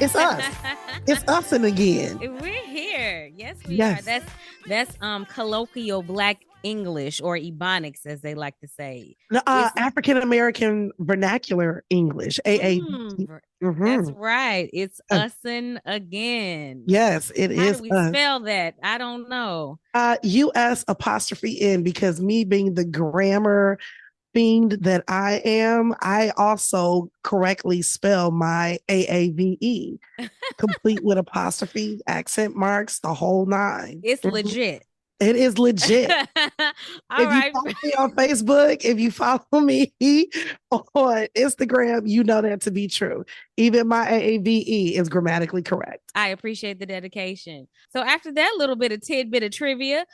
It's us. It's us and again. We're here. Yes, we are. Yes. That's colloquial Black English or Ebonics, as they like to say. No, It's African American Vernacular English, AAV. that's Mm-hmm. right. It's using again. Yes, it How do is we us. spell that? I don't know. US apostrophe N, because me being the grammar fiend that I am, I also correctly spell my AAVE, complete with apostrophe, accent marks, the whole nine. It's Mhm. legit. It is legit. All If you right. follow me on Facebook, if you follow me on Instagram, you know that to be true. Even my AAVE is grammatically correct. I appreciate the dedication. So after that little bit of tidbit of trivia,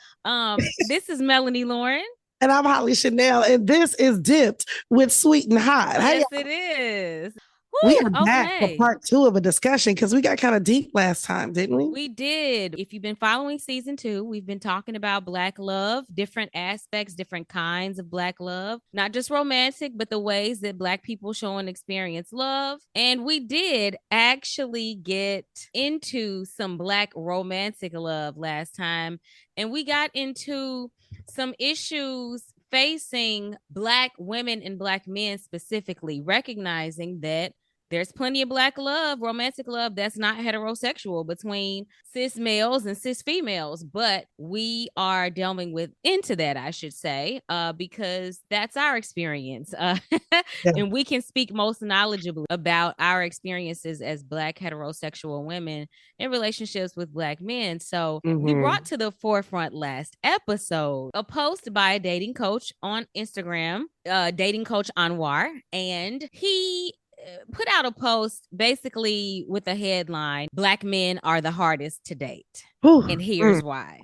this is Melanie Lauren. And I'm Holly Chanel, and this is Dipped with Sweet and Hot. Hey, Yes, it is. we Whew, are back for okay. part two of a discussion because we got kind of deep last time, didn't we? We did. If you've been following season 2, we've been talking about Black love, different aspects, different kinds of Black love, not just romantic, but the ways that Black people show and experience love. And we did actually get into some Black romantic love last time. And we got into some issues facing Black women and Black men specifically, recognizing that there's plenty of Black love, romantic love that's not heterosexual between cis males and cis females, but we are delving into that, I should say, because that's our experience, Yeah. and we can speak most knowledgeably about our experiences as Black heterosexual women in relationships with Black men. So we brought to the forefront last episode a post by a dating coach on Instagram, dating coach Anwar, and he put out a post basically with a headline: Black men are the hardest to date. Ooh, and here's why.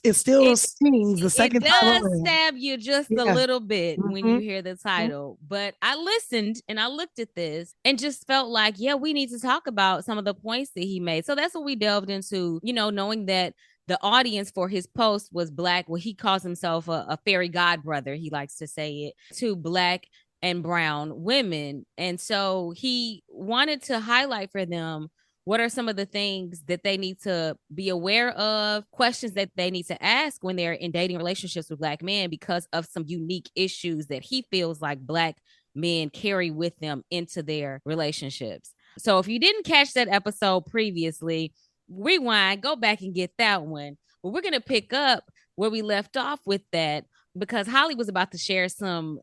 It still stings the second it time does around. stab you just a little bit when you hear the title. But I listened and I looked at this and just felt like, yeah, we need to talk about some of the points that he made. So that's what we delved into, knowing that the audience for his post was Black. Well, he calls himself a fairy godbrother, he likes to say it, to Black and brown women. And so he wanted to highlight for them what are some of the things that they need to be aware of, questions that they need to ask when they're in dating relationships with Black men, because of some unique issues that he feels like Black men carry with them into their relationships. So if you didn't catch that episode previously, rewind, go back and get that one. But we're going to pick up where we left off with that, because Holly was about to share some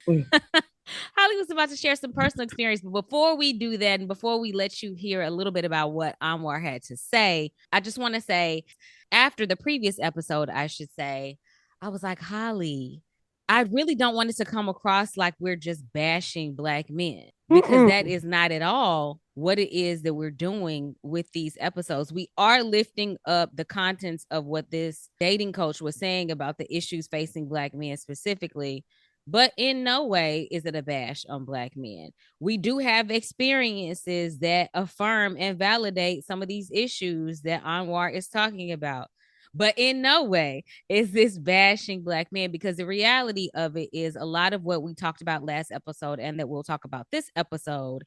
Holly was about to share some personal experience. But before we do that, and before we let you hear a little bit about what Anwar had to say, I just want to say, after the previous episode, I should say, I was like, Holly, I really don't want it to come across like we're just bashing Black men, because that is not at all what it is that we're doing with these episodes. We are lifting up the contents of what this dating coach was saying about the issues facing Black men specifically, but in no way is it a bash on Black men. We do have experiences that affirm and validate some of these issues that Anwar is talking about. But in no way is this bashing Black men, because the reality of it is a lot of what we talked about last episode and that we'll talk about this episode,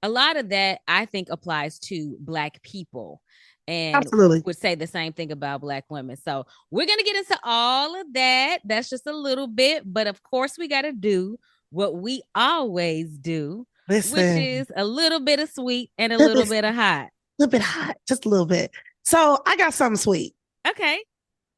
a lot of that I think applies to Black people. And Absolutely would say the same thing about Black women. So we're going to get into all of that. That's just a little bit. But of course, we got to do what we always do, which is a little bit of sweet and a little bit of hot. A little bit hot, just a little bit. So I got something sweet. Okay.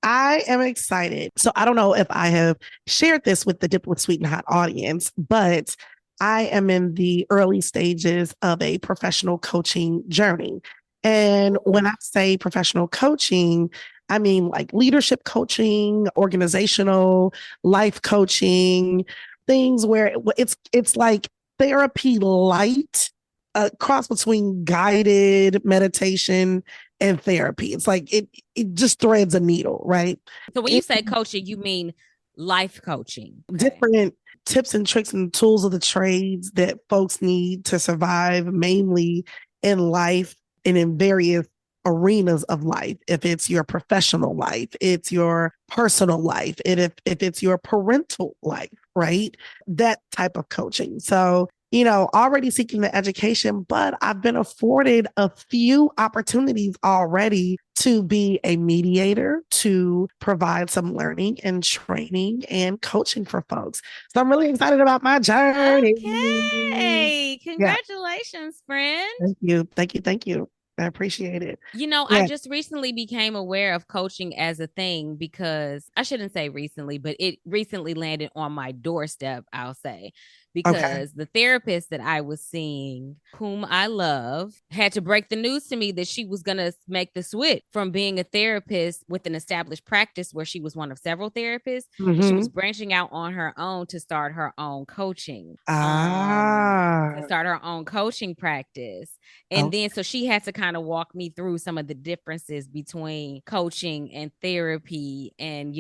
I am excited. So I don't know if I have shared this with the Dip with Sweet and Hot audience, but I am in the early stages of a professional coaching journey. And when I say professional coaching, I mean like leadership coaching, organizational, life coaching, things where it's like therapy light, a cross between guided meditation and therapy. It's like it just threads a needle, right? So when you say coaching, you mean life coaching. Different tips and tricks and tools of the trades that folks need to survive, mainly in life and in various arenas of life. If it's your professional life, it's your personal life, and if it's your parental life, right? That type of coaching. So already seeking the education, but I've been afforded a few opportunities already to be a mediator, to provide some learning and training and coaching for folks. So I'm really excited about my journey. Okay. Yeah. Congratulations, friend. Thank you. Thank you. Thank you. I appreciate it. I just recently became aware of coaching as a thing because I shouldn't say recently, but it recently landed on my doorstep, I'll say, because the therapist that I was seeing, whom I love, had to break the news to me that she was going to make the switch from being a therapist with an established practice where she was one of several therapists. She was branching out on her own to start her own coaching. To start her own coaching practice. And then so she had to kind of walk me through some of the differences between coaching and therapy. And,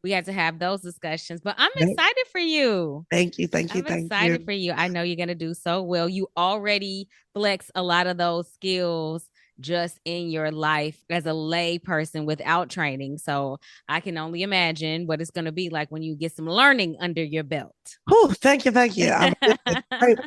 we had to have those discussions. But I'm excited for you. Thank you. Thank you. I'm excited for you. I know you're going to do so well. You already flex a lot of those skills just in your life as a lay person without training. So I can only imagine what it's going to be like when you get some learning under your belt. Oh, thank you. Thank you.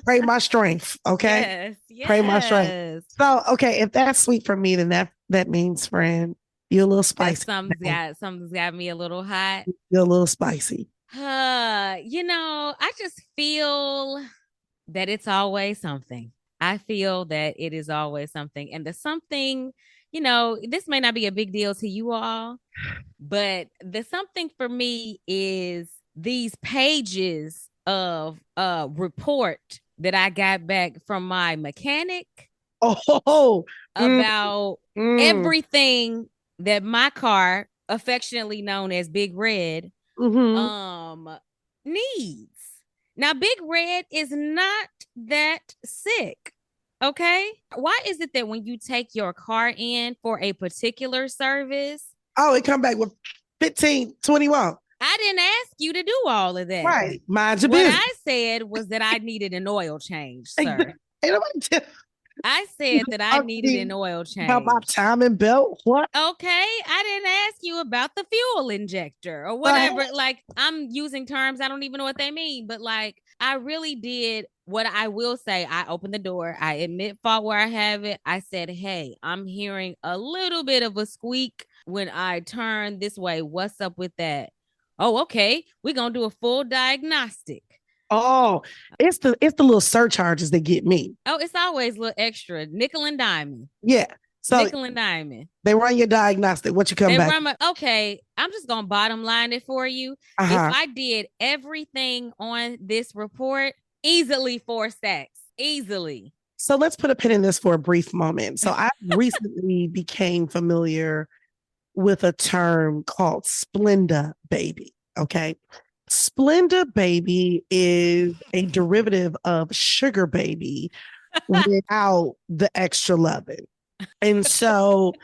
Pray my strength. Okay. Yes. Pray my strength. So, okay. If that's sweet for me, then that means, friend, you're a little spicy. Something's got me a little hot. You're a little spicy. I just feel that it's always something. I feel that it is always something. And the something, this may not be a big deal to you all, but the something for me is these pages of report that I got back from my mechanic about everything that my car, affectionately known as Big Red, needs. Now, Big Red is not that sick. Okay. Why is it that when you take your car in for a particular service, it come back with 15, 21? I didn't ask you to do all of that. Right. Mind your business. What I said was that I needed an oil change, sir. I said that I needed an oil change. About my timing belt? What? Okay. I didn't ask you about the fuel injector or whatever. Like, I'm using terms, I don't even know what they mean, but I really did. What I will say, I opened the door. I admit fault where I have it. I said, hey, I'm hearing a little bit of a squeak when I turn this way. What's up with that? Oh, okay. We're going to do a full diagnostic. Oh, it's the little surcharges that get me. Oh, it's always a little extra. Nickel and diamond. Yeah. So nickel and diamond. They run your diagnostic. What you come back? Okay, I'm just going to bottom line it for you. If I did everything on this report, easily 4 stacks. Easily. So let's put a pin in this for a brief moment. So I recently became familiar with a term called Splenda baby. Okay. Splenda baby is a derivative of sugar baby without the extra loving. And so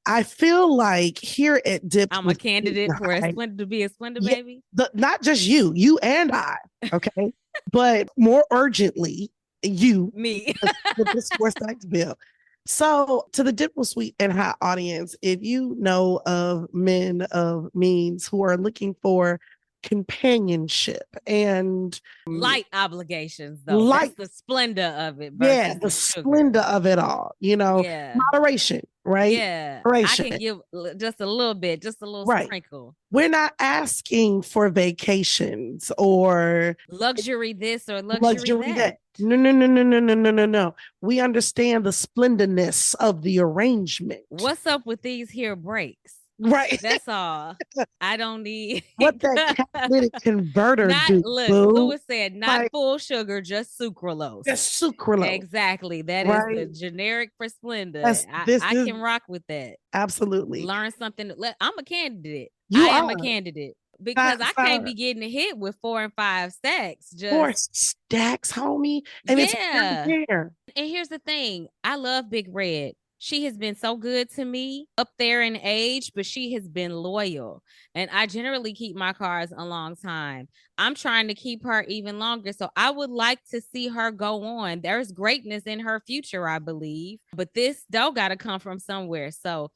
I feel like here at Dip, I'm a candidate for to be a Splenda baby. Not just you and I, okay, but more urgently, me, with this 4 stacks bill. So to the Dip Sweet and Hot audience, if you know of men of means who are looking for companionship and light obligations, though, that's the splendor of it. Yeah, the splendor of it all. Moderation, right? Yeah, moderation. I can give just a little bit, just a little sprinkle. We're not asking for vacations or luxury this or luxury that. No. We understand the splendidness of the arrangement. What's up with these here breaks? Right. That's all. I don't need what that catalytic converter do. Lewis said not full sugar, just sucralose. Just sucralose. Exactly. That is the generic for Splenda. I can rock with that. Absolutely. Learn something. I'm a candidate. I am a candidate. Because I can't be getting hit with 4 and 5 stacks. 4 stacks, homie. And it's here. And here's the thing. I love Big Red. She has been so good to me, up there in age, but she has been loyal. And I generally keep my cars a long time. I'm trying to keep her even longer. So I would like to see her go on. There's greatness in her future, I believe. But this dough got to come from somewhere. So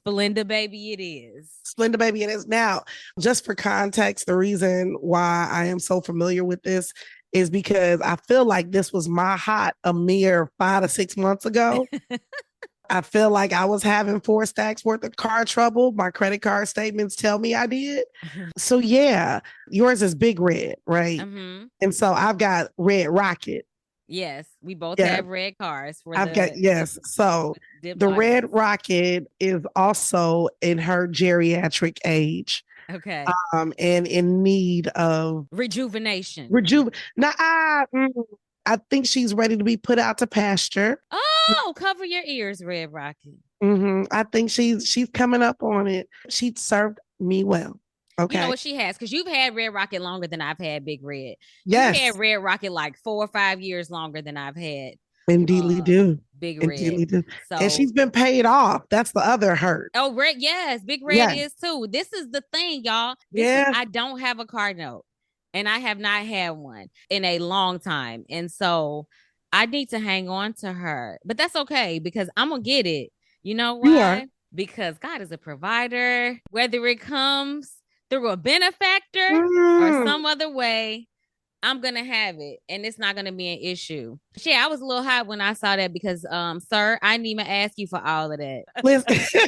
Splenda baby it is. Splenda baby it is. Now, just for context, the reason why I am so familiar with this is because I feel like this was my hot a mere 5 to 6 months ago. I feel like I was having 4 stacks worth of car trouble. My credit card statements tell me I did. So yeah, yours is Big Red, right? And so I've got Red Rocket. Yes, we both have red cars for I've got, yes. So the Red Rocket is also in her geriatric age. Okay. And in need of rejuvenation. Now, I think she's ready to be put out to pasture. Oh, cover your ears, Red Rocket. I think she's coming up on it. She served me well. Okay. You know what she has? Because you've had Red Rocket longer than I've had Big Red. Yes. You've had Red Rocket like 4 or 5 years longer than I've had. Indeedly do. Big Red. Indeedly do. So, and she's been paid off. That's the other hurt. Oh, Red, yes. Big Red is too. This is the thing, y'all. I don't have a car note. And I have not had one in a long time. And so I need to hang on to her. But that's okay because I'm going to get it. You know why? You are. Because God is a provider. Whether it comes through a benefactor or some other way, I'm going to have it. And it's not going to be an issue. Yeah, I was a little hot when I saw that because, sir, I didn't even ask you for all of that. Listen.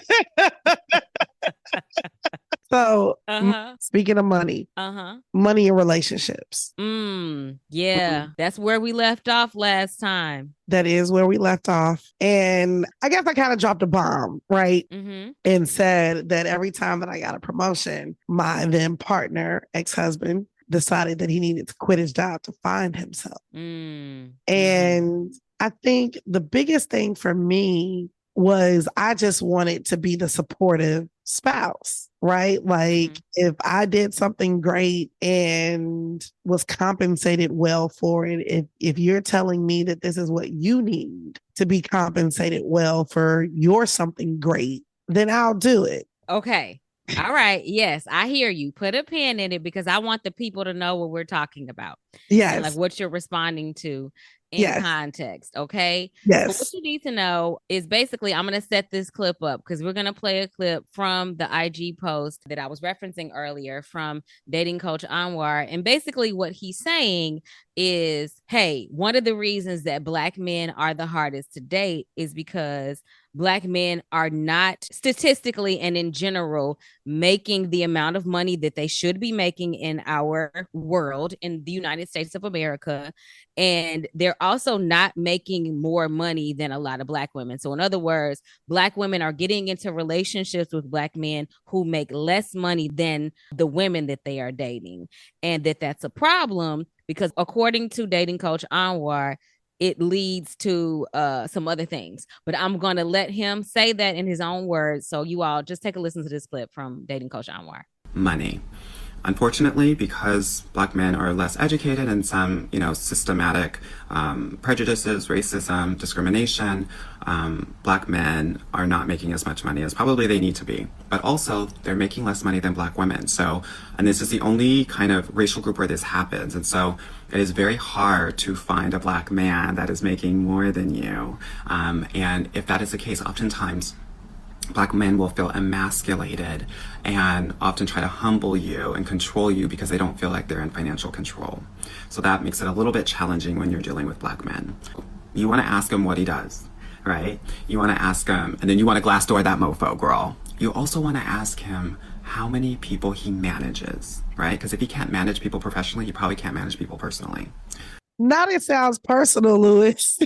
So, speaking of money, money in relationships. Yeah, that's where we left off last time. That is where we left off. And I guess I kind of dropped a bomb, right? And said that every time that I got a promotion, my then partner, ex-husband, decided that he needed to quit his job to find himself. And I think the biggest thing for me was I just wanted to be the supportive spouse, right? Like if I did something great and was compensated well for it, if you're telling me that this is what you need to be compensated well for your something great, then I'll do it. Okay. All right. Yes, I hear you. Put a pin in it because I want the people to know what we're talking about. Yes. And like what you're responding to in context. Okay. Yes. So what you need to know is basically, I'm going to set this clip up because we're going to play a clip from the IG post that I was referencing earlier from dating coach Anwar. And basically what he's saying is, hey, one of the reasons that Black men are the hardest to date is because Black men are not statistically and in general making the amount of money that they should be making in our world, in the United States of America. And they're also not making more money than a lot of Black women. So in other words, Black women are getting into relationships with Black men who make less money than the women that they are dating. And that's a problem because according to dating coach Anwar, it leads to some other things. But I'm going to let him say that in his own words. So you all just take a listen to this clip from dating coach Anwar. Money. Unfortunately, because Black men are less educated and some, systematic prejudices, racism, discrimination, Black men are not making as much money as probably they need to be. But also, they're making less money than Black women. So, and this is the only kind of racial group where this happens. And so it is very hard to find a Black man that is making more than you. And if that is the case, oftentimes, Black men will feel emasculated and often try to humble you and control you because they don't feel like they're in financial control. So that makes it a little bit challenging when you're dealing with Black men. You want to ask him what he does, right? You want to ask him, and then you want to glass door that mofo, girl. You also want to ask him how many people he manages, right? Because if he can't manage people professionally, he probably can't manage people personally. Now it sounds personal, Louis.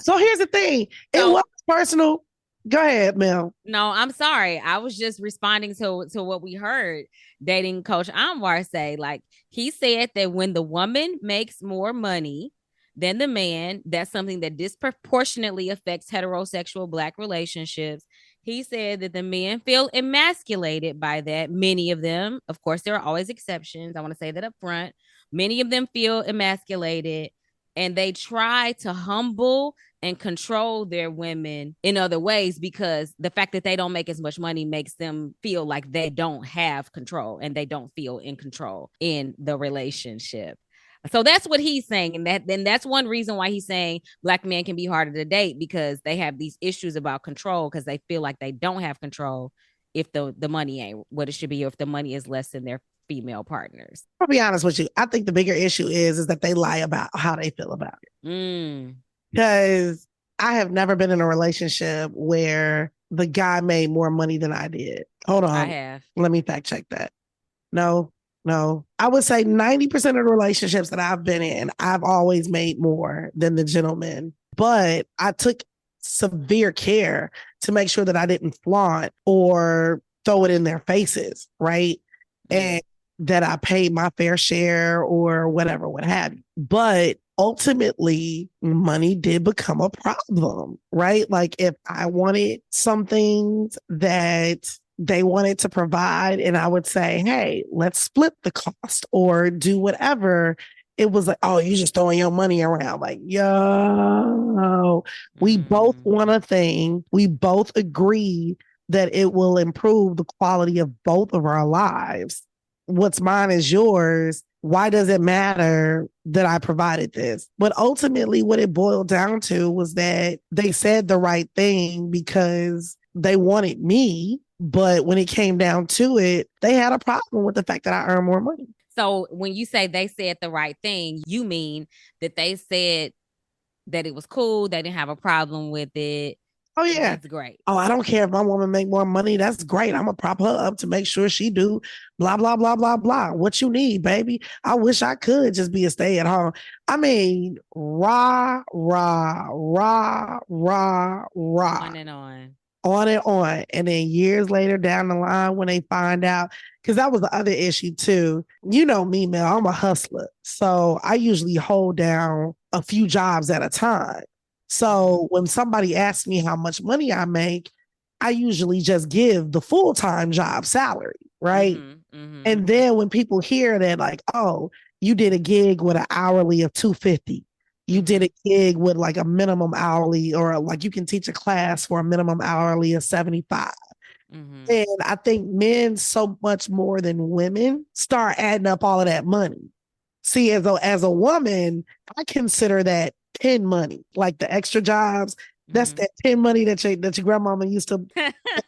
So here's the thing. It was personal. Go ahead, Mel. No, I'm sorry. I was just responding to what we heard dating coach Anwar say. Like he said that when the woman makes more money than the man, that's something that disproportionately affects heterosexual Black relationships. He said that the men feel emasculated by that. Many of them, of course, there are always exceptions. I want to say that up front. Many of them feel emasculated. And they try to humble and control their women in other ways because the fact that they don't make as much money makes them feel like they don't have control and they don't feel in control in the relationship. So that's what he's saying. And that's one reason why he's saying Black men can be harder to date because they have these issues about control because they feel like they don't have control if the money ain't what it should be or if the money is less than they're female partners? I'll be honest with you. I think the bigger issue is that they lie about how they feel about it. Because I have never been in a relationship where the guy made more money than I did. Hold on. I have. Let me fact check that. No. I would say 90% of the relationships that I've been in, I've always made more than the gentleman. But I took severe care to make sure that I didn't flaunt or throw it in their faces, right? And that I paid my fair share or whatever, what have you. But ultimately, money did become a problem, right? Like if I wanted some things that they wanted to provide, and I would say, hey, let's split the cost or do whatever. It was like, oh, you just throwing your money around. Like, yo, we both want a thing. We both agree that it will improve the quality of both of our lives. What's mine is yours. Why does it matter that I provided this? But ultimately, what it boiled down to was that they said the right thing because they wanted me. But when it came down to it, they had a problem with the fact that I earn more money. So when you say they said the right thing, you mean that they said that it was cool, they didn't have a problem with it. Oh, yeah. That's great. Oh, I don't care if my woman make more money. That's great. I'm going to prop her up to make sure she do blah, blah, blah, blah, blah. What you need, baby? I wish I could just be a stay at home. I mean, rah, rah, rah, rah, rah. On and on. On and on. And then years later down the line, when they find out, because that was the other issue too. You know me, Mel, I'm a hustler. So I usually hold down a few jobs at a time. So when somebody asks me how much money I make, I usually just give the full-time job salary, right? And then when people hear that, like, oh, you did a gig with an hourly of $250. You did a gig with like a minimum hourly, or like you can teach a class for a minimum hourly of $75. And I think men so much more than women start adding up all of that money. See, as a woman, I consider that pin money, like the extra jobs. That's that pin money that your grandmama used to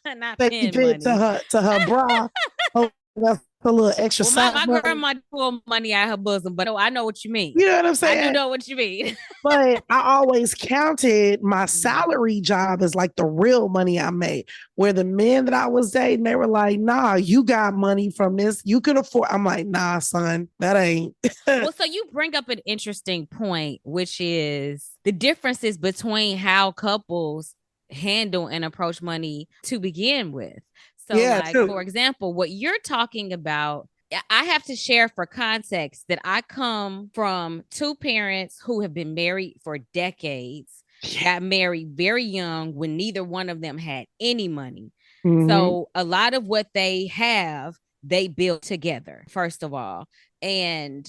not pin money to her bra. Oh, that's a little extra. Well, my grandma pulled money out of her bosom, but I know what you mean. You know what I'm saying? I do know what you mean. But I always counted my salary job as like the real money I made. Where the men that I was dating, they were like, nah, you got money from this. You can afford. I'm like, nah, son, that ain't. Well, so you bring up an interesting point, which is the differences between how couples handle and approach money to begin with. So for example, what you're talking about, I have to share for context that I come from two parents who have been married for decades, got married very young when neither one of them had any money. So a lot of what they have, they built together, first of all. And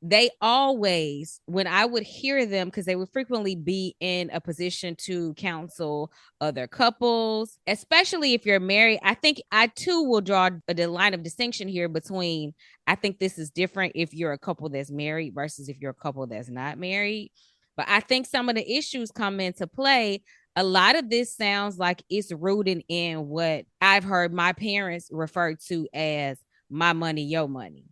they always, when I would hear them, because they would frequently be in a position to counsel other couples, especially if you're married. I think I too will draw a line of distinction here between, I think this is different if you're a couple that's married versus if you're a couple that's not married. But I think some of the issues come into play. A lot of this sounds like it's rooted in what I've heard my parents refer to as my money, your money.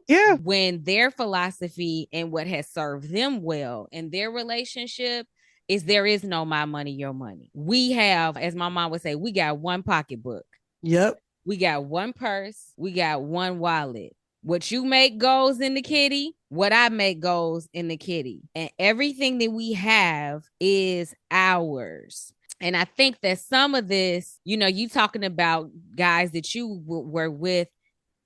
Yeah. When their philosophy and what has served them well in their relationship is there is no my money, your money. We have, as my mom would say, we got one pocketbook. Yep. We got one purse. We got one wallet. What you make goes in the kitty. What I make goes in the kitty. And everything that we have is ours. And I think that some of this, you talking about guys that you were with,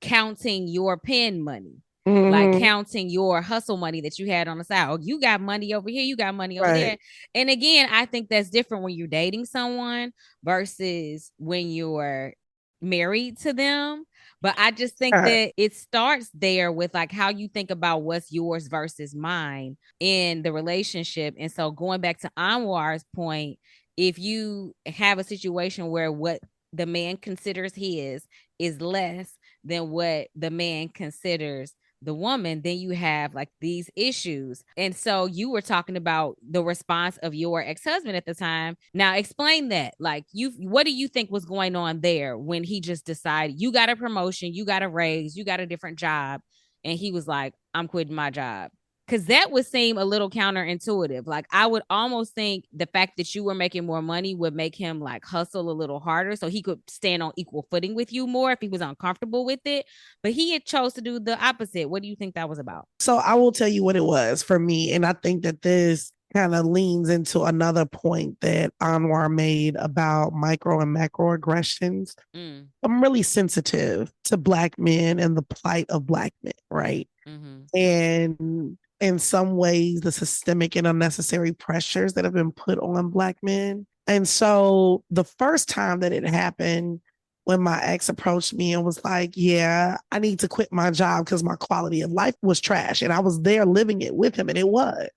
counting your pen money, like counting your hustle money that you had on the side. Oh, you got money over here, you got money over there. And again, I think that's different when you're dating someone versus when you're married to them. But I just think that it starts there with like how you think about what's yours versus mine in the relationship. And so going back to Anwar's point, if you have a situation where what the man considers his is less than what the man considers the woman, then you have like these issues. And so you were talking about the response of your ex-husband at the time. Now explain that. Like, what do you think was going on there when he just decided you got a promotion, you got a raise, you got a different job, and he was like, I'm quitting my job? Because that would seem a little counterintuitive. Like, I would almost think the fact that you were making more money would make him like hustle a little harder so he could stand on equal footing with you more if he was uncomfortable with it. But he had chose to do the opposite. What do you think that was about? So I will tell you what it was for me. And I think that this kind of leans into another point that Anwar made about micro and macroaggressions. I'm really sensitive to Black men and the plight of Black men, right? And in some ways, the systemic and unnecessary pressures that have been put on Black men. And so the first time that it happened, when my ex approached me and was like, yeah, I need to quit my job because my quality of life was trash. And I was there living it with him, and it was.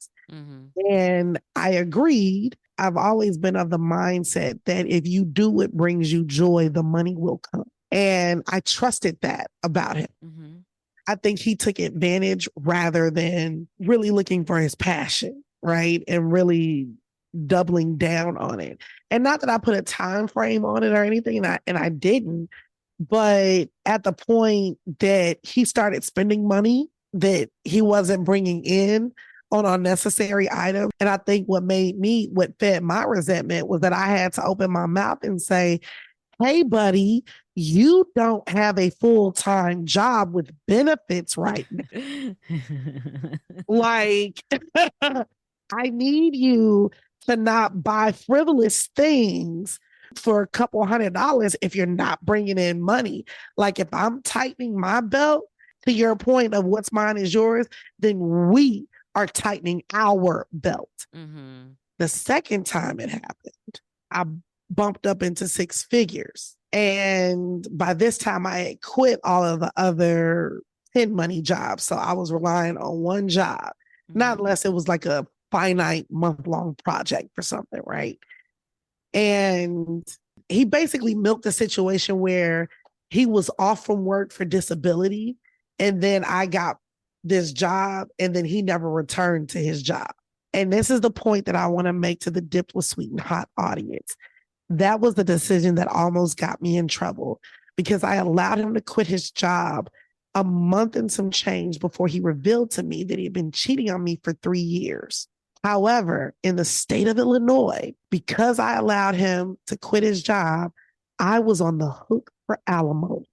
And I agreed. I've always been of the mindset that if you do what brings you joy, the money will come. And I trusted that about him. I think he took advantage rather than really looking for his passion, right? And really doubling down on it. And not that I put a time frame on it or anything, and I didn't, but at the point that he started spending money that he wasn't bringing in on unnecessary items. And I think what fed my resentment was that I had to open my mouth and say, hey, buddy, you don't have a full-time job with benefits right now. Like, I need you to not buy frivolous things for a couple $100 if you're not bringing in money. Like, if I'm tightening my belt, to your point of what's mine is yours, then we are tightening our belt. The second time it happened, I bumped up into 6 figures. And by this time, I had quit all of the other 10 money jobs. So I was relying on one job, not unless it was like a finite month-long project for something, right? And he basically milked a situation where he was off from work for disability. And then I got this job, and then he never returned to his job. And this is the point that I want to make to the Dipped with Sweet and Hot audience. That was the decision that almost got me in trouble, because I allowed him to quit his job a month and some change before he revealed to me that he had been cheating on me for 3 years. However, in the state of Illinois, because I allowed him to quit his job, I was on the hook for alimony.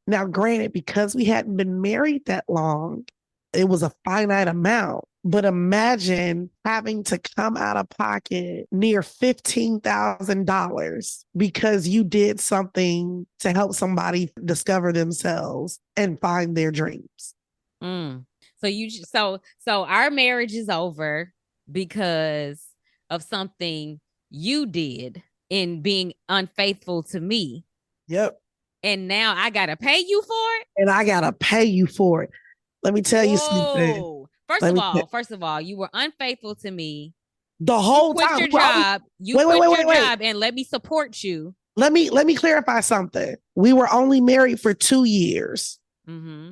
Now, granted, because we hadn't been married that long, it was a finite amount. But imagine having to come out of pocket near $15,000 because you did something to help somebody discover themselves and find their dreams. So our marriage is over because of something you did in being unfaithful to me. Yep. And now I gotta pay you for it? And I gotta pay you for it. Let me tell you something. First of all, you were unfaithful to me the whole time. Quit your job. You quit your job and let me support you. Let me clarify something. We were only married for 2 years.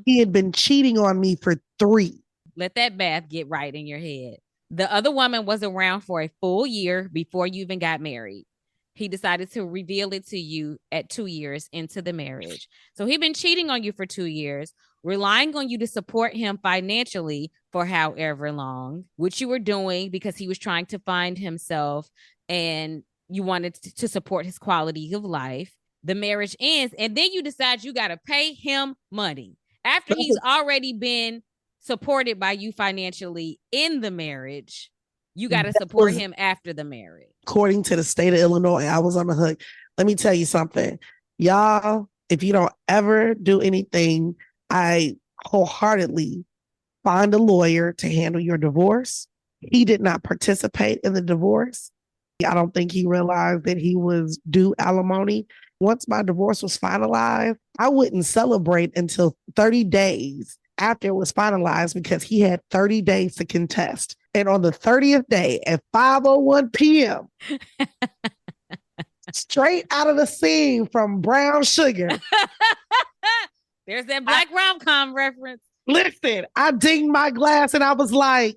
He had been cheating on me for 3. Let that math get right in your head. The other woman was around for a full year before you even got married. He decided to reveal it to you at 2 years into the marriage. So he'd been cheating on you for 2 years, relying on you to support him financially for however long, which you were doing because he was trying to find himself and you wanted to support his quality of life. The marriage ends, and then you decide you got to pay him money after he's already been supported by you financially in the marriage. You got to support him after the marriage. According to the state of Illinois, I was on the hook. Let me tell you something. Y'all, if you don't ever do anything, I wholeheartedly find a lawyer to handle your divorce. He did not participate in the divorce. I don't think he realized that he was due alimony. Once my divorce was finalized, I wouldn't celebrate until 30 days after it was finalized because he had 30 days to contest. And on the 30th day at 5:01 p.m., straight out of the scene from Brown Sugar, There's that black rom-com reference. Listen, I dinged my glass and I was like,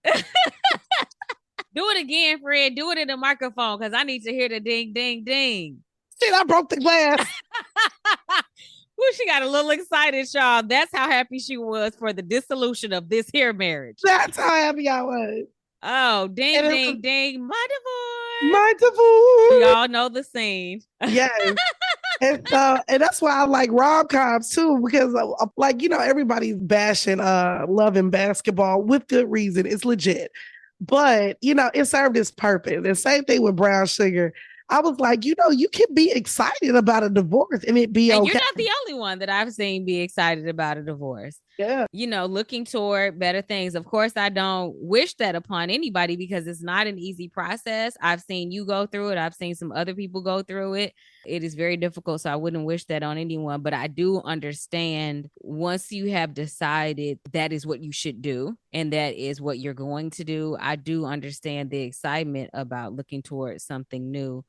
Do it again, Fred. Do it in the microphone because I need to hear the ding, ding, ding. shit, I broke the glass. Ooh, she got a little excited, y'all. That's how happy she was for the dissolution of this here marriage. That's how happy I was. Oh, ding, And ding, ding. My divorce. My divorce. We all know the scene. Yes. And that's why I like rom-coms too, because like, everybody's bashing love and basketball with good reason. It's legit. But, it served its purpose. And same thing with Brown Sugar. I was like, you can be excited about a divorce and it be and okay. You're not the only one that I've seen be excited about a divorce. Yeah. Looking toward better things. Of course, I don't wish that upon anybody because it's not an easy process. I've seen you go through it. I've seen some other people go through it. It is very difficult. So I wouldn't wish that on anyone. But I do understand once you have decided that is what you should do and that is what you're going to do, I do understand the excitement about looking towards something new.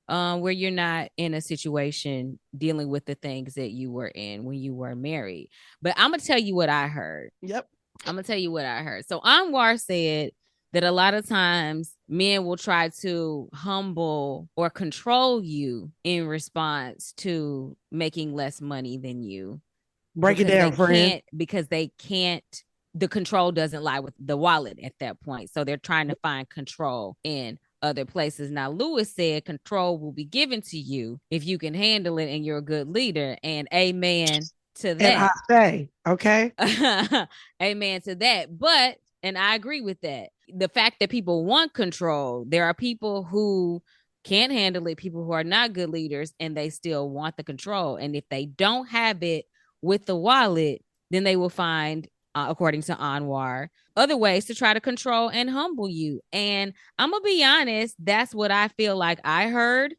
Where you're not in a situation dealing with the things that you were in when you were married. But I'm going to tell you what I heard. Yep. I'm going to tell you what I heard. So Anwar said that a lot of times men will try to humble or control you in response to making less money than you. Break it down, friend. Because they can't, the control doesn't lie with the wallet at that point. So they're trying to find control in other places. Now, Lewis said control will be given to you if you can handle it and you're a good leader. And amen to that. And I say, okay. Amen to that. But, and I agree with that. The fact that people want control, there are people who can't handle it, people who are not good leaders, and they still want the control. And if they don't have it with the wallet, then they will find, according to Anwar, other ways to try to control and humble you. And I'm going to be honest, that's what I feel like I heard.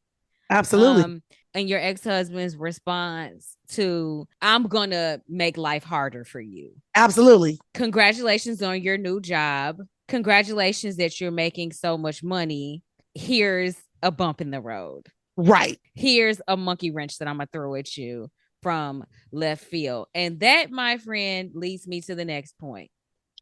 Absolutely. And your ex-husband's response to, I'm going to make life harder for you. Absolutely. Congratulations on your new job. Congratulations that you're making so much money. Here's a bump in the road. Right. Here's a monkey wrench that I'm going to throw at you from left field. And that, my friend, leads me to the next point.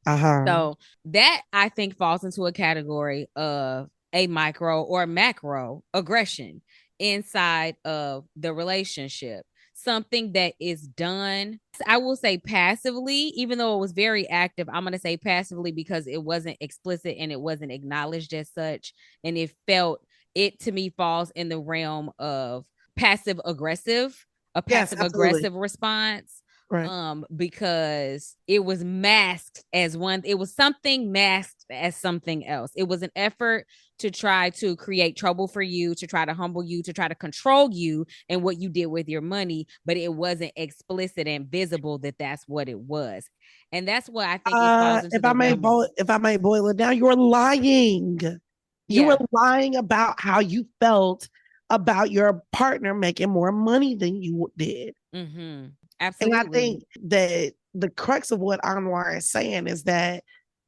So that, I think, falls into a category of a micro or macro aggression inside of the relationship. Something that is done, I will say passively, even though it was very active. I'm going to say passively because it wasn't explicit and it wasn't acknowledged as such. And it to me falls in the realm of passive aggressive, a passive aggressive response. Right. Because it was masked as one, it was something masked as something else. It was an effort to try to create trouble for you, to try to humble you, to try to control you and what you did with your money, but it wasn't explicit and visible that that's what it was. And that's what I think it falls into. If I may boil it down, you're lying. You were lying about how you felt about your partner making more money than you did. Mm-hmm. Absolutely. And I think that the crux of what Anwar is saying is that,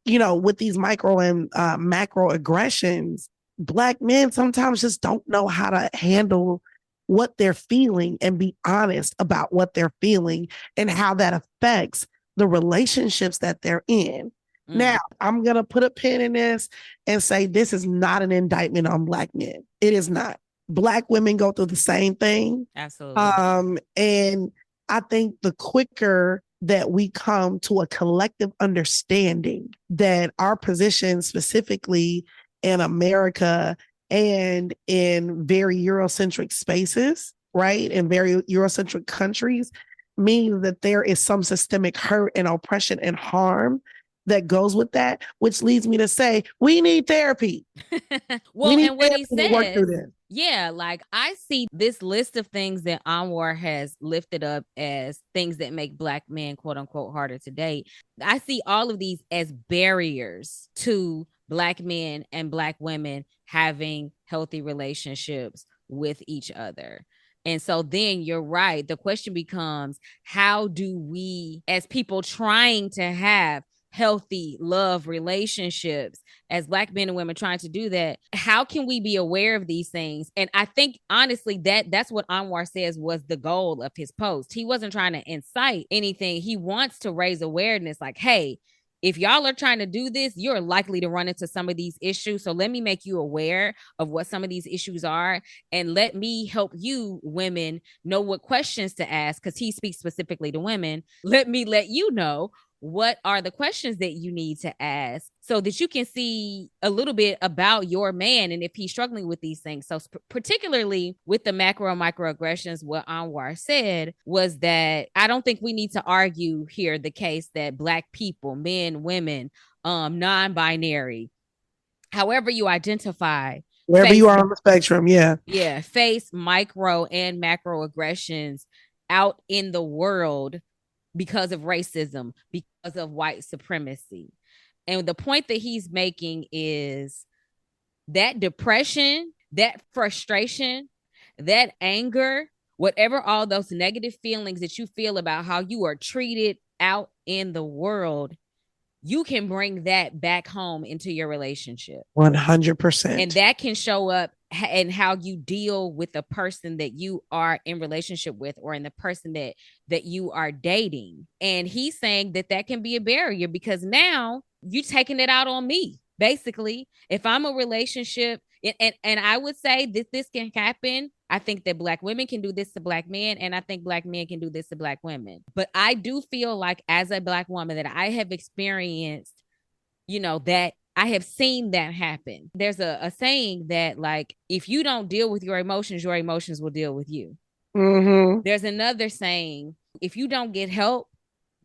with these micro and macro aggressions, Black men sometimes just don't know how to handle what they're feeling and be honest about what they're feeling and how that affects the relationships that they're in. Mm. Now, I'm going to put a pin in this and say this is not an indictment on Black men. It is not. Black women go through the same thing. Absolutely. And I think the quicker that we come to a collective understanding that our position specifically in America and in very Eurocentric spaces, right, in very Eurocentric countries, means that there is some systemic hurt and oppression and harm that goes with that, which leads me to say we need therapy. Well, and what he says, yeah, like I see this list of things that Anwar has lifted up as things that make Black men, quote unquote, harder to date. I see all of these as barriers to Black men and Black women having healthy relationships with each other. And so then you're right. The question becomes, how do we, as people trying to have healthy love relationships as Black men and women trying to do that, how can we be aware of these things? And I think honestly that's what Anwar says was the goal of his post. He wasn't trying to incite anything. He wants to raise awareness like, hey, if y'all are trying to do this, you're likely to run into some of these issues. So let me make you aware of what some of these issues are, and let me help you women know what questions to ask, because he speaks specifically to women. Let me let you know what are the questions that you need to ask so that you can see a little bit about your man and if he's struggling with these things. So particularly with the macro and microaggressions, what Anwar said was that I don't think we need to argue here the case that Black people, men, women, non-binary, however you identify, wherever you are on the spectrum, face micro and macroaggressions out in the world because of racism, because of white supremacy. And the point that he's making is that depression, that frustration, that anger, whatever all those negative feelings that you feel about how you are treated out in the world, you can bring that back home into your relationship. 100%. And that can show up in how you deal with the person that you are in relationship with, or in the person that you are dating. And he's saying that can be a barrier, because now you taking it out on me. Basically, if I'm a relationship, and I would say that this can happen. I think that Black women can do this to Black men, and I think Black men can do this to Black women. But I do feel like, as a Black woman, that I have experienced, that I have seen that happen. There's a saying that, like, if you don't deal with your emotions will deal with you. Mm-hmm. There's another saying, if you don't get help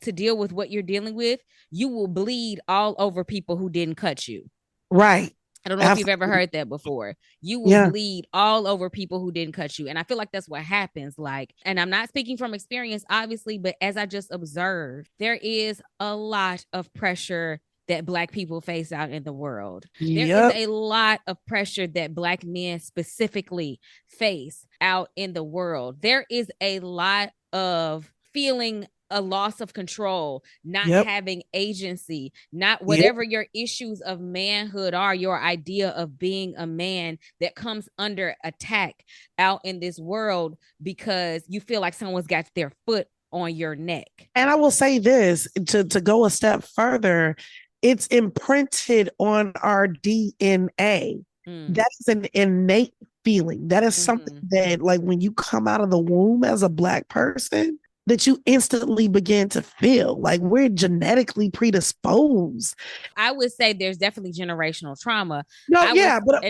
to deal with what you're dealing with, you will bleed all over people who didn't cut you. Right. I don't know if you've ever heard that before. You will bleed all over people who didn't cut you. And I feel like that's what happens. Like, and I'm not speaking from experience, obviously, but as I just observed, there is a lot of pressure that Black people face out in the world. There is a lot of pressure that Black men specifically face out in the world. There is a lot of feeling a loss of control, not having agency, not whatever your issues of manhood are, your idea of being a man, that comes under attack out in this world because you feel like someone's got their foot on your neck. And I will say this, to go a step further, it's imprinted on our DNA. That is an innate feeling. That is something that, like, when you come out of the womb as a Black person, that you instantly begin to feel. Like, we're genetically predisposed. I would say there's definitely generational trauma. But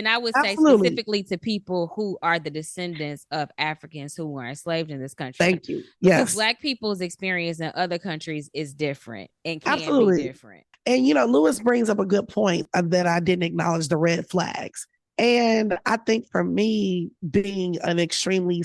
I would say specifically to people who are the descendants of Africans who were enslaved in this country. Thank you. Because Black people's experience in other countries is different and can be different. And, Lewis brings up a good point that I didn't acknowledge, the red flags. And I think for me, being an extremely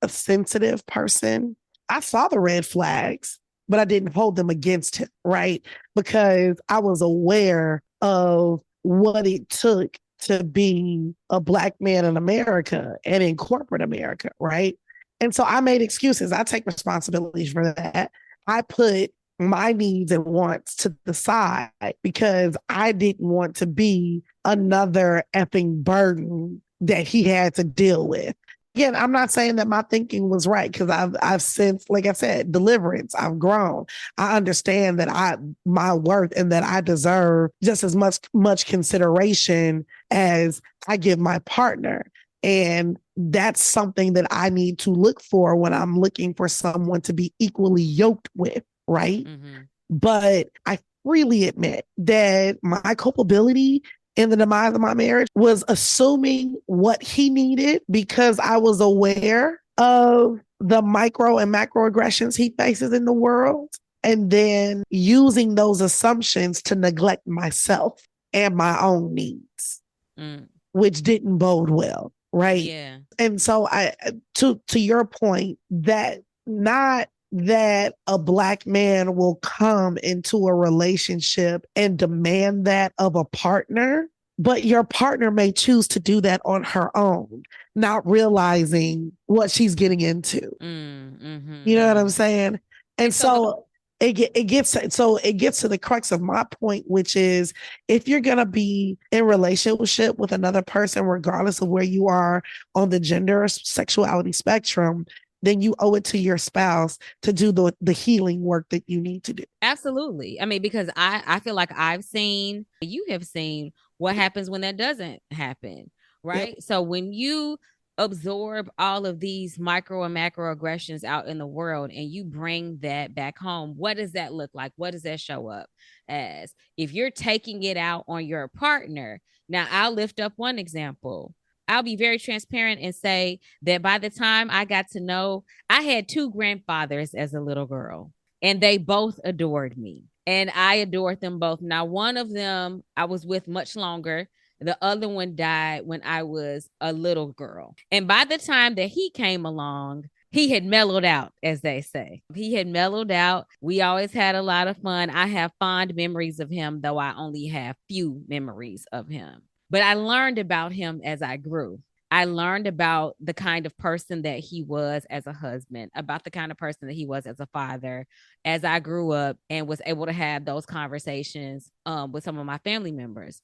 sensitive person, I saw the red flags, but I didn't hold them against him, right? Because I was aware of what it took to be a Black man in America and in corporate America, right? And so I made excuses. I take responsibility for that. I put my needs and wants to the side because I didn't want to be another effing burden that he had to deal with. Again, I'm not saying that my thinking was right, because I've since, like I said, deliverance. I've grown. I understand that my worth and that I deserve just as much consideration as I give my partner. And that's something that I need to look for when I'm looking for someone to be equally yoked with, right? But I freely admit that my culpability in the demise of my marriage was assuming what he needed, because I was aware of the micro and macroaggressions he faces in the world, and then using those assumptions to neglect myself and my own needs, which didn't bode well, right? Yeah. And so to your point, that not that a Black man will come into a relationship and demand that of a partner, but your partner may choose to do that on her own, not realizing what she's getting into. You know what I'm saying? And so it gets to the crux of my point, which is if you're gonna be in relationship with another person, regardless of where you are on the gender or sexuality spectrum, then you owe it to your spouse to do the healing work that you need to do. Absolutely. I mean, because I feel like you have seen what happens when that doesn't happen, right? Yep. So when you absorb all of these micro and macro aggressions out in the world and you bring that back home, what does that look like? What does that show up as? If you're taking it out on your partner, now I'll lift up one example. I'll be very transparent and say that by the time I got to know, I had two grandfathers as a little girl, and they both adored me. And I adored them both. Now, one of them I was with much longer. The other one died when I was a little girl. And by the time that he came along, he had mellowed out, as they say. He had mellowed out. We always had a lot of fun. I have fond memories of him, though I only have few memories of him. But I learned about him as I grew. I learned about the kind of person that he was as a husband, about the kind of person that he was as a father, as I grew up and was able to have those conversations with some of my family members.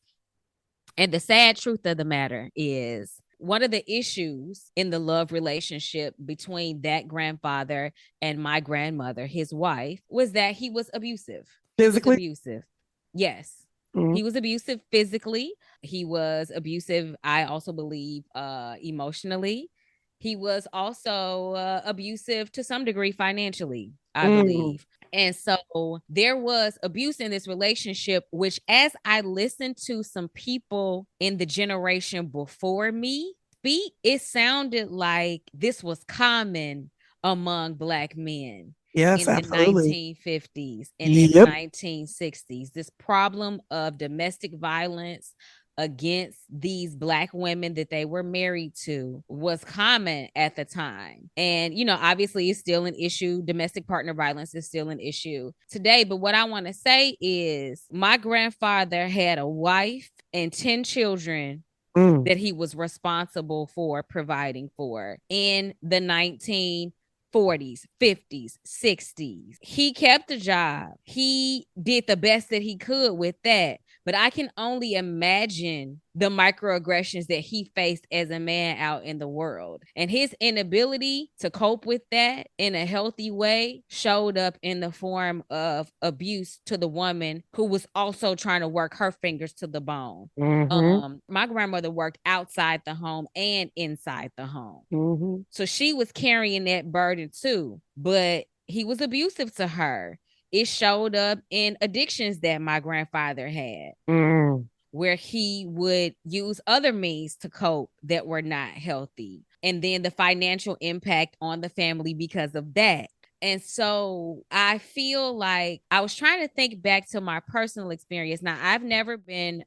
And the sad truth of the matter is one of the issues in the love relationship between that grandfather and my grandmother, his wife, was that he was abusive. Physically? He was abusive. Yes. Mm-hmm. He was abusive physically. He was abusive, I also believe, emotionally. He was also abusive to some degree financially, I believe. And so there was abuse in this relationship, which as I listened to some people in the generation before me speak, it sounded like this was common among Black men. Yes, in absolutely. the 1950s and in the 1960s. This problem of domestic violence against these Black women that they were married to was common at the time. And, you know, obviously it's still an issue. Domestic partner violence is still an issue today. But what I want to say is my grandfather had a wife and 10 children that he was responsible for providing for in the 1940s, 50s, 60s. He kept a job. He did the best that he could with that. But I can only imagine the microaggressions that he faced as a man out in the world. And his inability to cope with that in a healthy way showed up in the form of abuse to the woman who was also trying to work her fingers to the bone. My grandmother worked outside the home and inside the home. So she was carrying that burden too, but he was abusive to her. It showed up in addictions that my grandfather had, where he would use other means to cope that were not healthy. And then the financial impact on the family because of that. And so I feel like I was trying to think back to my personal experience. Now, I've never been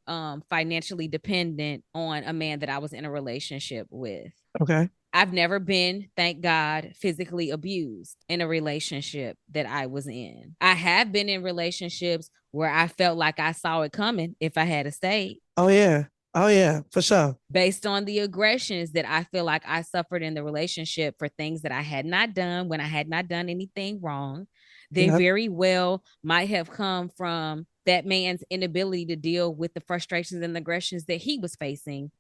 financially dependent on a man that I was in a relationship with. Okay. I've never been, thank God, physically abused in a relationship that I was in. I have been in relationships where I felt like I saw it coming if I had stayed. Oh, yeah. Oh, yeah, for sure. Based on the aggressions that I feel like I suffered in the relationship for things that I had not done when I had not done anything wrong. They very well might have come from that man's inability to deal with the frustrations and aggressions that he was facing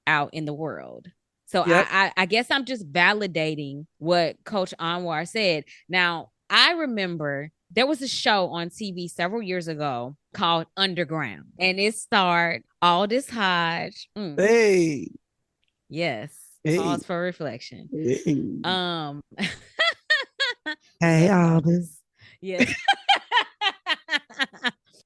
out in the world. So I guess I'm just validating what Coach Anwar said. Now, I remember there was a show on TV several years ago called Underground, and it starred Aldous Hodge. Hey. Yes. Hey. Pause for reflection. Hey. Hey, Aldous. Yes.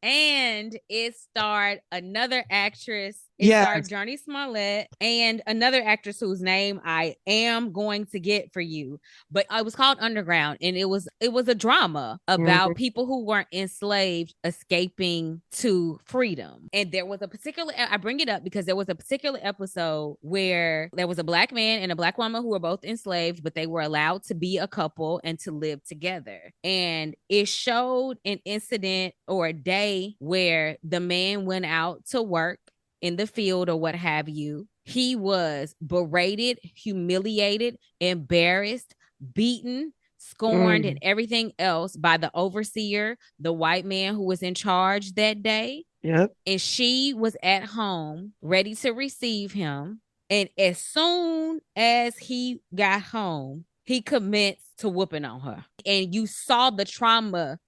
And it starred another actress. It starred Journey Smollett and another actress whose name I am going to get for you. But it was called Underground, and it was a drama about people who weren't enslaved escaping to freedom. And there was a particular, I bring it up because there was a particular episode where there was a Black man and a Black woman who were both enslaved, but they were allowed to be a couple and to live together. And it showed an incident or a day where the man went out to work in the field or what have you. He was berated, humiliated, embarrassed, beaten, scorned, and everything else by the overseer, the white man who was in charge that day. Yep. And she was at home ready to receive him. And as soon as he got home, he commenced to whooping on her. And you saw the trauma,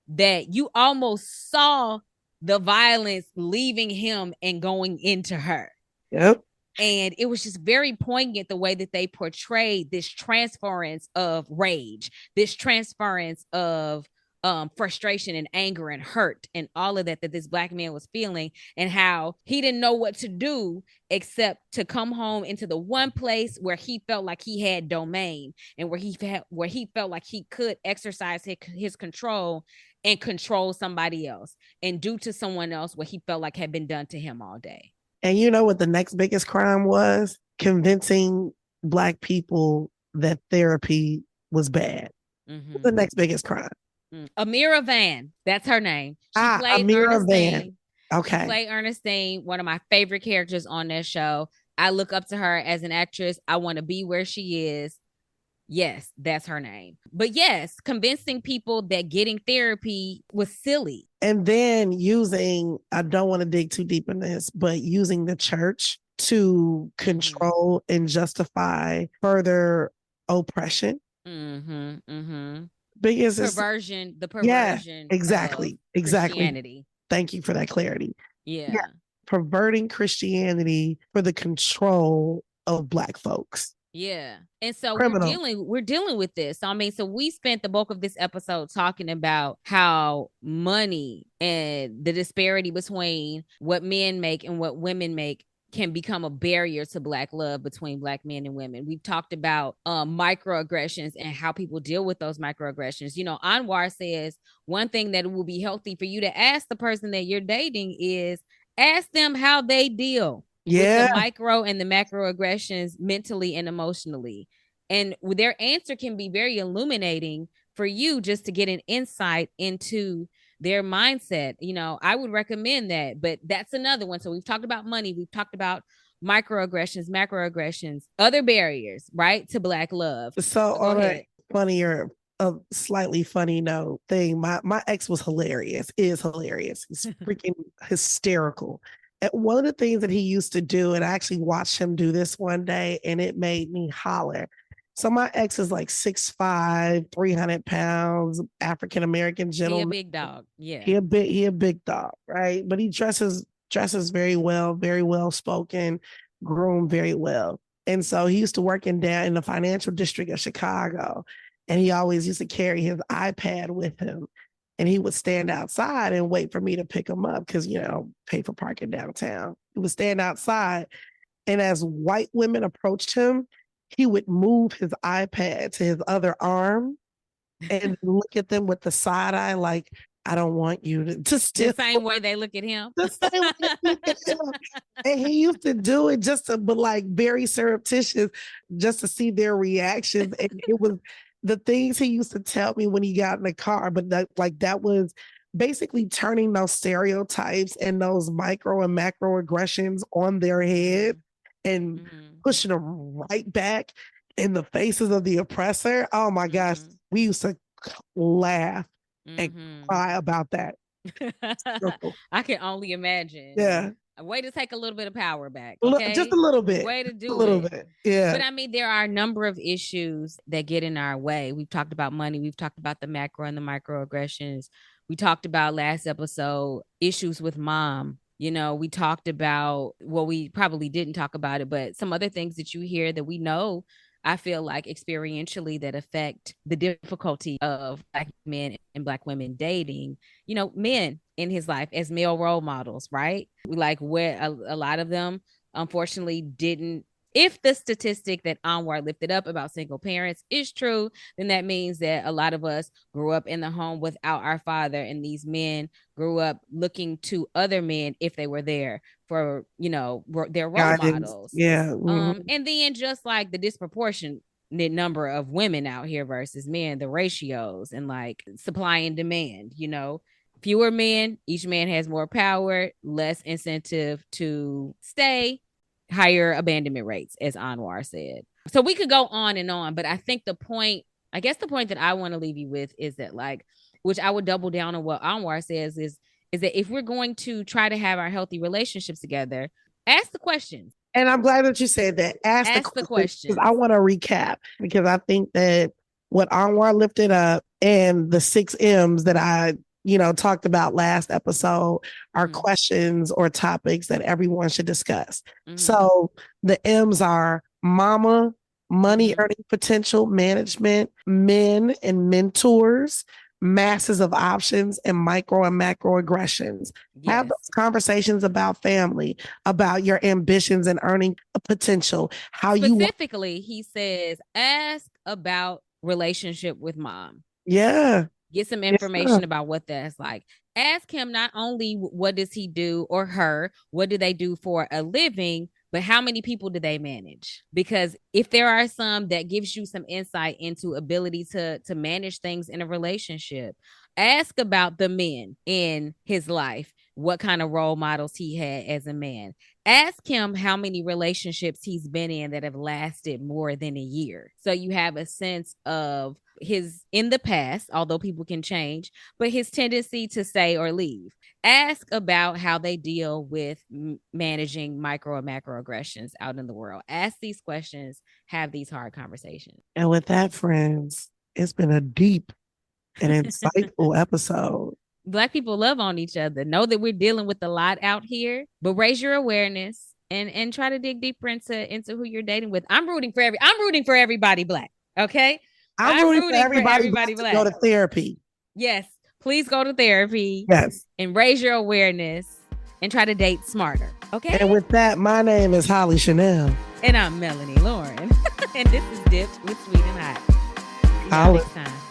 that you almost saw the violence leaving him and going into her. Yep. And it was just very poignant the way that they portrayed this transference of rage, this transference of frustration and anger and hurt and all of that this Black man was feeling, and how he didn't know what to do except to come home into the one place where he felt like he had domain, and where he felt like he could exercise his control and control somebody else and do to someone else what he felt like had been done to him all day. And you know what the next biggest crime was? Convincing Black people that therapy was bad. The next biggest crime. Amira Van, that's her name. She played Amira Ernestine. Van. Okay. She played Ernestine, one of my favorite characters on that show. I look up to her as an actress. I want to be where she is. Yes, that's her name. But yes, convincing people that getting therapy was silly. And then using, I don't want to dig too deep in this, but using the church to control and justify further oppression. Biggest perversion, the perversion. Yeah, exactly. Christianity. Thank you for that clarity. Yeah. Perverting Christianity for the control of Black folks. Yeah. And so Criminal. we're dealing with this. So, I mean, so we spent the bulk of this episode talking about how money and the disparity between what men make and what women make can become a barrier to Black love between Black men and women. We've talked about microaggressions and how people deal with those microaggressions. You know, Anwar says one thing that will be healthy for you to ask the person that you're dating is ask them how they deal with the micro and the macroaggressions mentally and emotionally. And their answer can be very illuminating for you, just to get an insight into their mindset. You know, I would recommend that, but that's another one. So we've talked about money. We've talked about microaggressions, macroaggressions, other barriers, right, to Black love. So on a slightly funny note thing, my ex was hilarious, is hilarious. He's freaking hysterical. And one of the things that he used to do, and I actually watched him do this one day, and it made me holler. So my ex is like 6'5", 300 pounds, African-American gentleman. He a big dog. Yeah. He a big dog, right? But he dresses very well spoken, groomed very well. And so he used to work in the financial district of Chicago. And he always used to carry his iPad with him. And he would stand outside and wait for me to pick him up because, you know, pay for parking downtown. He would stand outside. And as white women approached him, he would move his iPad to his other arm and look at them with the side eye like, I don't want you to steal. The same way they look at him. The same way they look at him. And he used to do it but like very surreptitious, just to see their reactions. And it was the things he used to tell me when he got in the car, but that was basically turning those stereotypes and those micro and macro aggressions on their head and pushing them right back in the faces of the oppressor. Oh my gosh, we used to laugh and cry about that. I can only imagine. Yeah. A way to take a little bit of power back. Okay? Just a little bit. Way to do a little bit. Yeah. But I mean, there are a number of issues that get in our way. We've talked about money. We've talked about the macro and the microaggressions. We talked about last episode issues with mom. You know, we talked about, well, we probably didn't talk about it, but some other things that you hear that we know, I feel like experientially, that affect the difficulty of Black men and Black women dating, you know, men in his life as male role models, right? Like where a lot of them, unfortunately, didn't. If the statistic that Anwar lifted up about single parents is true, then that means that a lot of us grew up in the home without our father, and these men grew up looking to other men if they were there for, you know, their role models. Yeah. And then just like the disproportionate number of women out here versus men, the ratios and like supply and demand, you know, fewer men, each man has more power, less incentive to stay, higher abandonment rates, as Anwar said. So we could go on and on, but I think the point I guess the point that I want to leave you with is that, like, which I would double down on what Anwar says is that if we're going to try to have our healthy relationships together, ask the questions. And I'm glad that you said that. Ask the questions. I want to recap because I think that what Anwar lifted up and the 6 M's that I, talked about last episode are questions or topics that everyone should discuss. So the M's are mama, money earning potential, management, men and mentors, masses of options, and micro and macro aggressions. Yes. Have those conversations about family, about your ambitions and earning potential. Specifically, he says, ask about relationship with mom. Yeah. Get some information about what that's like. Ask him not only what does he do, or her, what do they do for a living, but how many people do they manage? Because if there are some, that gives you some insight into ability to manage things in a relationship. Ask about the men in his life, what kind of role models he had as a man. Ask him how many relationships he's been in that have lasted more than a year. So you have a sense of his in the past, although people can change, but his tendency to stay or leave. Ask about how they deal with managing micro and macro aggressions out in the world. Ask these questions, have these hard conversations. And with that, friends, it's been a deep and insightful episode. Black people love on each other. Know that we're dealing with a lot out here, but raise your awareness and try to dig deeper into who you're dating with. I'm rooting for everybody Black. Okay. I'm rooting for everybody Black to go to therapy. Yes. Please go to therapy. Yes. And raise your awareness and try to date smarter. Okay. And with that, my name is Hollee Chanel. And I'm Melanie Lauren. And this is Dipped with Sweet and Hot. See you next time.